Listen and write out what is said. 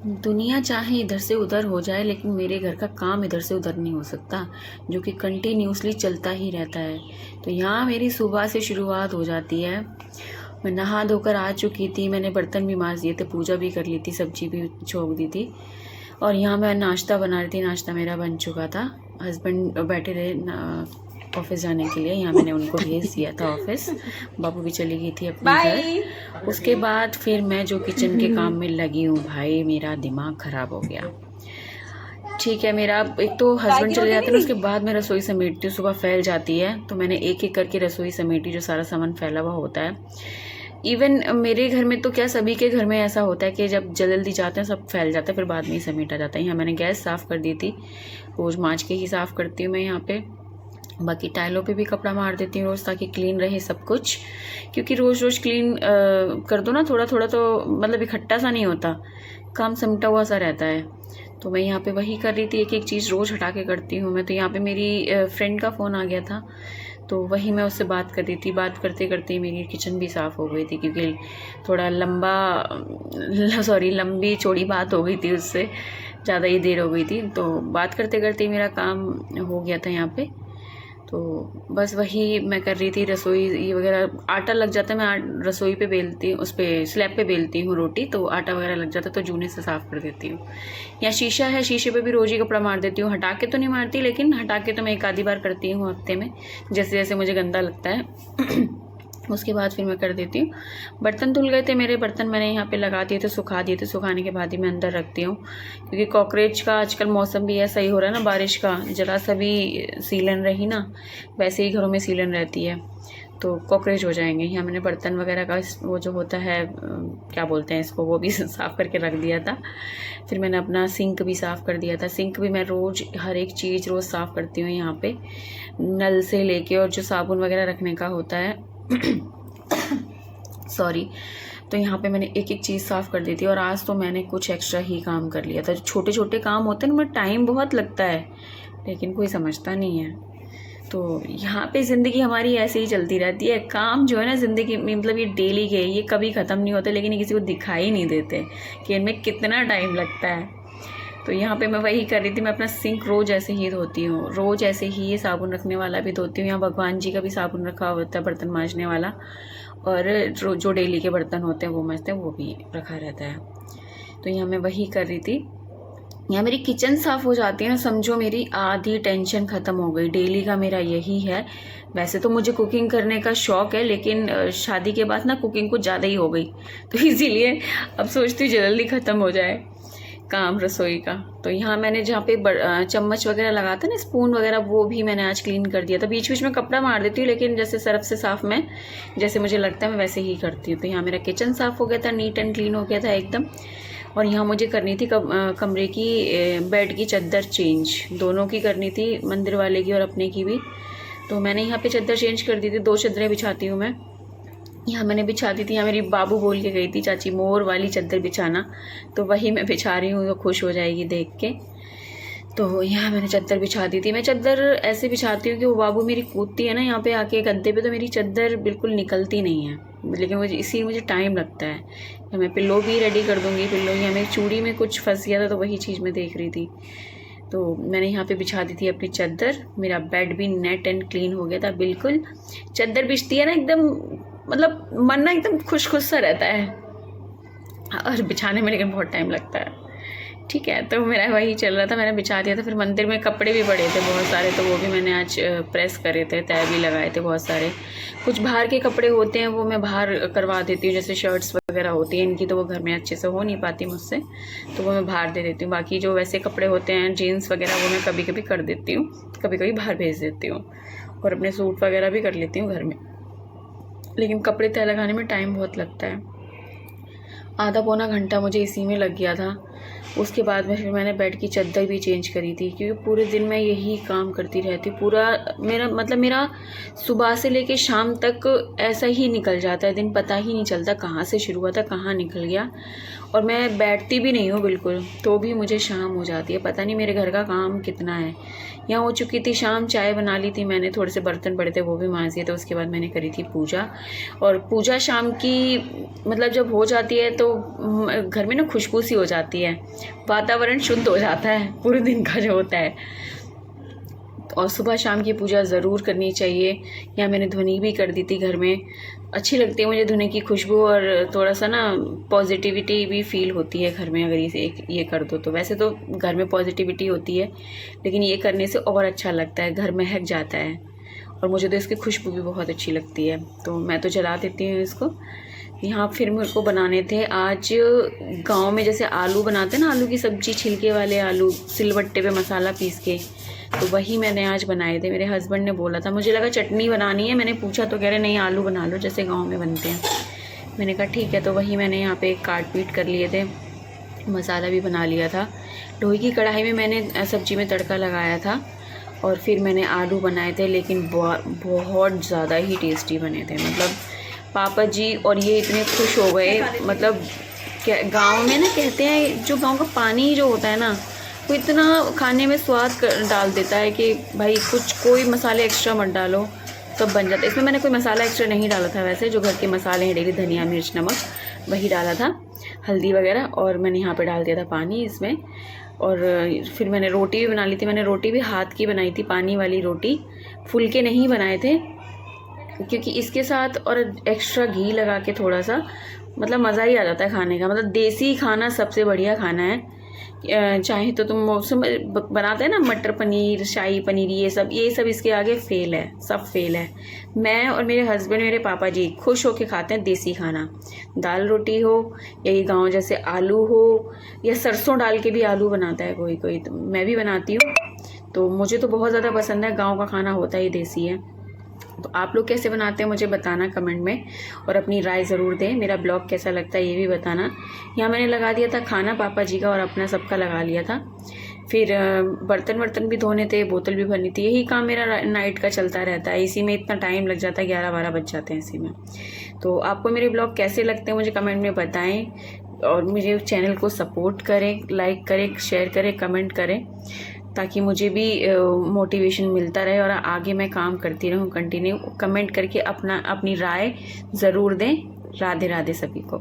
दुनिया चाहे इधर से उधर हो जाए, लेकिन मेरे घर का काम इधर से उधर नहीं हो सकता, जो कि कंटिन्यूसली चलता ही रहता है। तो यहाँ मेरी सुबह से शुरुआत हो जाती है। मैं नहा धोकर आ चुकी थी, मैंने बर्तन भी मांज दिए थे, पूजा भी कर ली थी, सब्जी भी छोंक दी थी, और यहाँ मैं नाश्ता बना रही थी। नाश्ता मेरा बन चुका था। हस्बैंड बैठे रहे ऑफिस जाने के लिए, यहाँ मैंने उनको भेज दिया था ऑफिस। बाबू भी चली गई थी अपने घर। उसके बाद फिर मैं जो किचन के काम में लगी हूँ, भाई मेरा दिमाग ख़राब हो गया। ठीक है, मेरा एक तो हस्बैंड चले जाते हैं, उसके बाद मैं रसोई समेटती हूँ, सुबह फैल जाती है, तो मैंने एक एक करके रसोई समेटी, जो सारा सामान फैला हुआ होता है। इवन मेरे घर में तो क्या, सभी के घर में ऐसा होता है कि जब जल्दी जाते हैं सब फैल जाता है, फिर बाद में ही समेटा जाता है। यहाँ मैंने गैस साफ़ कर दी थी, रोज़ मांज के ही साफ़ करती हूँ मैं यहाँ पे। बाकी टाइलों पे भी कपड़ा मार देती हूँ रोज़, ताकि क्लीन रहे सब कुछ, क्योंकि रोज़ रोज़ क्लीन कर दो ना थोड़ा थोड़ा, तो मतलब इकट्ठा सा नहीं होता, काम सिमटा हुआ सा रहता है। तो मैं यहाँ पे वही कर रही थी, एक एक चीज़ रोज़ हटा के करती हूँ मैं। तो यहाँ पे मेरी फ्रेंड का फ़ोन आ गया था, तो वही मैं उससे बात कर रही थी। बात करते करते मेरी किचन भी साफ़ हो गई थी, क्योंकि थोड़ा लंबी चौड़ी बात हो गई थी उससे, ज़्यादा ही देर हो गई थी। तो बात करते करते मेरा काम हो गया था यहाँ पे। तो बस वही मैं कर रही थी, रसोई ये वगैरह, आटा लग जाता है, मैं रसोई पे बेलती हूँ, उस पर स्लैब पे बेलती हूँ रोटी, तो आटा वगैरह लग जाता है, तो जूने से साफ़ कर देती हूँ। या शीशा है, शीशे पे भी रोज़ ही कपड़ा मार देती हूँ, हटा के तो नहीं मारती, लेकिन हटा के तो मैं एक आधी बार करती हूँ हफ्ते में, जैसे जैसे मुझे गंदा लगता है। उसके बाद फिर मैं कर देती हूँ। बर्तन धुल गए थे मेरे, बर्तन मैंने यहाँ पे लगा दिए थे, सुखा दिए थे, सुखाने के बाद ही मैं अंदर रखती हूँ, क्योंकि कॉकरोच का आजकल मौसम भी ऐसा ही हो रहा है ना, बारिश का, जरा सा भी सीलन रही ना, वैसे ही घरों में सीलन रहती है, तो कॉकरोच हो जाएंगे। यहाँ मैंने बर्तन वगैरह का वो जो होता है क्या बोलते हैं इसको, वो भी साफ़ करके रख दिया था। फिर मैंने अपना सिंक भी साफ़ कर दिया था। सिंक भी मैं रोज़ हर एक चीज़ रोज़ साफ़ करती हूँ यहाँ पे, नल से लेके, और जो साबुन वगैरह रखने का होता है सॉरी, तो यहाँ पे मैंने एक एक चीज़ साफ़ कर दी थी। और आज तो मैंने कुछ एक्स्ट्रा ही काम कर लिया था। जो छोटे छोटे काम होते हैं ना, उनमें टाइम बहुत लगता है, लेकिन कोई समझता नहीं है। तो यहाँ पे ज़िंदगी हमारी ऐसे ही चलती रहती है। काम जो है ना ज़िंदगी में, मतलब ये डेली के, ये कभी ख़त्म नहीं होते, लेकिन ये किसी को दिखाई नहीं देते कि इनमें कितना टाइम लगता है। तो यहाँ पे मैं वही कर रही थी। मैं अपना सिंक रोज़ ऐसे ही धोती हूँ, रोज़ ऐसे ही ये साबुन रखने वाला भी धोती हूँ। यहाँ भगवान जी का भी साबुन रखा होता है, बर्तन मांजने वाला, और जो डेली के बर्तन होते हैं वो मांजते हैं, वो भी रखा रहता है। तो यहाँ मैं वही कर रही थी। यहाँ मेरी किचन साफ़ हो जाती है ना, समझो मेरी आधी टेंशन ख़त्म हो गई। डेली का मेरा यही है। वैसे तो मुझे कुकिंग करने का शौक़ है, लेकिन शादी के बाद ना कुकिंग कुछ ज़्यादा ही हो गई, तो इसीलिए अब सोचती हूँ जल्दी ख़त्म हो जाए काम रसोई का। तो यहाँ मैंने जहाँ पे चम्मच वगैरह लगाता है ना, स्पून वगैरह, वो भी मैंने आज क्लीन कर दिया था। बीच बीच में कपड़ा मार देती हूँ, लेकिन जैसे सर्फ से साफ़ मैं, जैसे मुझे लगता है मैं वैसे ही करती हूँ। तो यहाँ मेरा किचन साफ़ हो गया था, नीट एंड क्लीन हो गया था एकदम। और यहाँ मुझे करनी थी कमरे की बेड की चादर चेंज, दोनों की करनी थी, मंदिर वाले की और अपने की भी। तो मैंने यहाँ पे चादर चेंज कर दी थी। 2 चादरें बिछाती हूँ मैं, यहाँ मैंने बिछा दी थी। यहाँ मेरी बाबू बोल के गई थी, चाची मोर वाली चादर बिछाना, तो वही मैं बिछा रही हूँ, वो खुश हो जाएगी देख के। तो यहाँ मैंने चादर बिछा दी थी। मैं चादर ऐसे बिछाती हूँ कि वो बाबू मेरी कूदती है ना यहाँ पे आके गद्दे पे, तो मेरी चादर बिल्कुल निकलती नहीं है, लेकिन मुझे टाइम लगता है। या मैं पिल्लो भी रेडी कर दूँगी। पिल्लो यहाँ मेरी चूड़ी में कुछ फंस गया था, तो वही चीज़ मैं देख रही थी। तो मैंने यहाँ पे बिछा दी थी अपनी चादर। मेरा बेड भी नेट एंड क्लीन हो गया था बिल्कुल। चादर बिछती है ना एकदम, मतलब मन ना एकदम खुश खुश सा रहता है, और बिछाने में लेकिन बहुत टाइम लगता है। ठीक है, तो मेरा वही चल रहा था, मैंने बिछा दिया था। फिर मंदिर में कपड़े भी पड़े थे बहुत सारे, तो वो भी मैंने आज प्रेस करे थे, तय भी लगाए थे बहुत सारे। कुछ बाहर के कपड़े होते हैं वो मैं बाहर करवा देती हूँ, जैसे शर्ट्स वगैरह होती हैं इनकी, तो वो घर में अच्छे से हो नहीं पाती मुझसे, तो वो मैं बाहर दे देती हूँ। बाकी जो वैसे कपड़े होते हैं जीन्स वगैरह, वो मैं कभी कभी कर देती हूँ, कभी कभी बाहर भेज देती हूँ। और अपने सूट वगैरह भी कर लेती हूँ घर में, लेकिन कपड़े तय लगाने में टाइम बहुत लगता है। आधा पौना घंटा मुझे इसी में लग गया था। उसके बाद में फिर मैंने बेड की चादर भी चेंज करी थी, क्योंकि पूरे दिन मैं यही काम करती रहती। पूरा मेरा सुबह से लेके शाम तक ऐसा ही निकल जाता है दिन, पता ही नहीं चलता कहाँ से शुरू हुआ था कहाँ निकल गया। और मैं बैठती भी नहीं हूँ बिल्कुल, तो भी मुझे शाम हो जाती है। पता नहीं मेरे घर का काम कितना है। यहाँ हो चुकी थी शाम, चाय बना ली थी मैंने, थोड़े से बर्तन पड़े थे वो भी मांज दिए थे। उसके बाद मैंने करी थी पूजा, और पूजा शाम की मतलब जब हो जाती है तो घर में ना खुशबू सी हो जाती है, वातावरण शुद्ध हो जाता है पूरे दिन का जो होता है। और सुबह शाम की पूजा ज़रूर करनी चाहिए। यहाँ मैंने धुनी भी कर दी थी घर में, अच्छी लगती है मुझे धुनी की खुशबू, और थोड़ा सा ना पॉजिटिविटी भी फील होती है घर में अगर ये कर दो तो। वैसे तो घर में पॉजिटिविटी होती है, लेकिन ये करने से और अच्छा लगता है, घर महक जाता है। और मुझे तो इसकी खुशबू भी बहुत अच्छी लगती है, तो मैं तो जला देती हूँ इसको। यहाँ फिर मेरे को बनाने थे आज, गांव में जैसे आलू बनाते हैं ना, आलू की सब्ज़ी, छिलके वाले आलू सिलबट्टे पे मसाला पीस के, तो वही मैंने आज बनाए थे। मेरे हस्बैंड ने बोला था, मुझे लगा चटनी बनानी है, मैंने पूछा तो कह रहे नहीं आलू बना लो जैसे गांव में बनते हैं। मैंने कहा ठीक है, तो वही मैंने यहाँ पे काट पीट कर लिए थे, मसाला भी बना लिया था। लोहे की कढ़ाई में मैंने सब्ज़ी में तड़का लगाया था, और फिर मैंने आलू बनाए थे, लेकिन बहुत ज़्यादा ही टेस्टी बने थे। मतलब पापा जी और ये इतने खुश हो गए। मतलब गांव में ना कहते हैं, जो गांव का पानी जो होता है ना, वो इतना खाने में स्वाद डाल देता है कि भाई कोई मसाले एक्स्ट्रा मत डालो तब बन जाता है। इसमें मैंने कोई मसाला एक्स्ट्रा नहीं डाला था, वैसे जो घर के मसाले हैं डेली, धनिया मिर्च नमक वही डाला था, हल्दी वगैरह, और मैंने यहाँ पे डाल दिया था पानी इसमें। और फिर मैंने रोटी भी बना ली थी। मैंने रोटी भी हाथ की बनाई थी, पानी वाली रोटी, फुलके नहीं बनाए थे, क्योंकि इसके साथ और एक्स्ट्रा घी लगा के थोड़ा सा मतलब मज़ा ही आ जाता है खाने का। मतलब देसी खाना सबसे बढ़िया खाना है। चाहे तो तुम मौसम बनाते हैं ना, मटर पनीर, शाही पनीर, ये सब इसके आगे फेल है, सब फेल है। मैं और मेरे हस्बैंड, मेरे पापा जी खुश होके खाते हैं देसी खाना। दाल रोटी हो, यही गांव जैसे आलू हो, या सरसों डाल के भी आलू बनाता है कोई कोई, तो मैं भी बनाती हूँ। तो मुझे तो बहुत ज़्यादा पसंद है, गाँव का खाना होता ही देसी है। तो आप लोग कैसे बनाते हैं मुझे बताना कमेंट में, और अपनी राय ज़रूर दें। मेरा ब्लॉग कैसा लगता है ये भी बताना। यहाँ मैंने लगा दिया था खाना पापा जी का, और अपना सबका लगा लिया था। फिर बर्तन भी धोने थे, बोतल भी भरनी थी, यही काम मेरा नाइट का चलता रहता है। इसी में इतना टाइम लग जाता है, 11-12 बज जाते हैं इसी में। तो आपको मेरे ब्लॉग कैसे लगते हैं मुझे कमेंट में बताएं, और मेरे चैनल को सपोर्ट करें, लाइक करें, शेयर करें, कमेंट करें, ताकि मुझे भी मोटिवेशन मिलता रहे और आगे मैं काम करती रहूँ कंटिन्यू। कमेंट करके अपनी राय ज़रूर दें। राधे राधे सभी को।